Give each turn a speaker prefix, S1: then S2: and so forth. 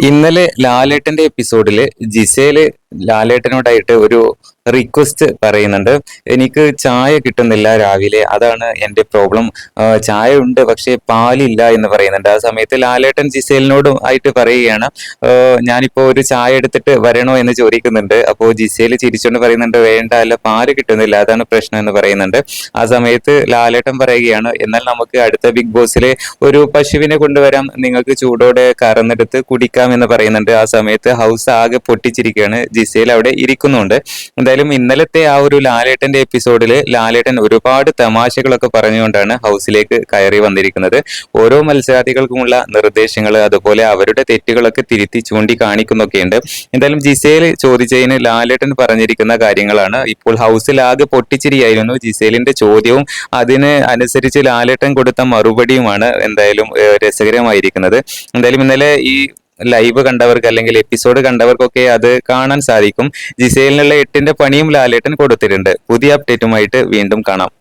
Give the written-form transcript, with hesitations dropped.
S1: ഇന്നലെ ലാലേട്ടന്റെ എപ്പിസോഡില് ജിസേല് ലാലേട്ടനോടായിട്ട് ഒരു റിക്വസ്റ്റ് പറയുന്നുണ്ട്. എനിക്ക് ചായ കിട്ടുന്നില്ല രാവിലെ, അതാണ് എന്റെ പ്രോബ്ലം. ചായ ഉണ്ട് പക്ഷേ പാലില്ല എന്ന് പറയുന്നുണ്ട്. ആ സമയത്ത് ലാലേട്ടൻ ജിസേലിനോടും ആയിട്ട് പറയുകയാണ്, ഞാനിപ്പോ ഒരു ചായ എടുത്തിട്ട് വരണോ എന്ന് ചോദിക്കുന്നുണ്ട്. അപ്പോൾ ജിസേല് ചിരിച്ചുകൊണ്ട് പറയുന്നുണ്ട്, വേണ്ട, അല്ല പാല് കിട്ടുന്നില്ല, അതാണ് പ്രശ്നം എന്ന് പറയുന്നുണ്ട്. ആ സമയത്ത് ലാലേട്ടൻ പറയുകയാണ്, എന്നാൽ നമുക്ക് അടുത്ത ബിഗ് ബോസിലെ ഒരു പശുവിനെ കൊണ്ടുവരാം, നിങ്ങൾക്ക് ചൂടോടെ കറന്നെടുത്ത് കുടിക്കാം എന്ന് പറയുന്നുണ്ട്. ആ സമയത്ത് ഹൗസ് ആകെ പൊട്ടിച്ചിരിക്കുകയാണ്. ജിസേൽ അവിടെ ഇരിക്കുന്നുണ്ട്. എന്തായാലും ഇന്നലത്തെ ആ ഒരു ലാലേട്ടന്റെ എപ്പിസോഡില് ലാലേട്ടൻ ഒരുപാട് തമാശകളൊക്കെ പറഞ്ഞുകൊണ്ടാണ് ഹൗസിലേക്ക് കയറി വന്നിരിക്കുന്നത്. ഓരോ മത്സരാർത്ഥികൾക്കുമുള്ള നിർദ്ദേശങ്ങൾ, അതുപോലെ അവരുടെ തെറ്റുകളൊക്കെ തിരുത്തി ചൂണ്ടിക്കാണിക്കുന്നൊക്കെയുണ്ട്. എന്തായാലും ജിസേൽ ചോദിച്ചതിന് ലാലേട്ടൻ പറഞ്ഞിരിക്കുന്ന കാര്യങ്ങളാണ്. ഇപ്പോൾ ഹൗസിൽ ആകെ പൊട്ടിച്ചിരിയായിരുന്നു. ജിസേലിന്റെ ചോദ്യവും അതിന് അനുസരിച്ച് ലാലേട്ടൻ കൊടുത്ത മറുപടിയുമാണ് എന്തായാലും രസകരമായിരിക്കുന്നത്. എന്തായാലും ഇന്നലെ ഈ ലൈവ് കണ്ടവർക്ക് അല്ലെങ്കിൽ എപ്പിസോഡ് കണ്ടവർക്കൊക്കെ അത് കാണാൻ സാധിക്കും. ജിസേലിനുള്ള 8ന്റെ പണിയും ലാലേട്ടൻ കൊടുത്തിട്ടുണ്ട്. പുതിയ അപ്ഡേറ്റുമായിട്ട് വീണ്ടും കാണാം.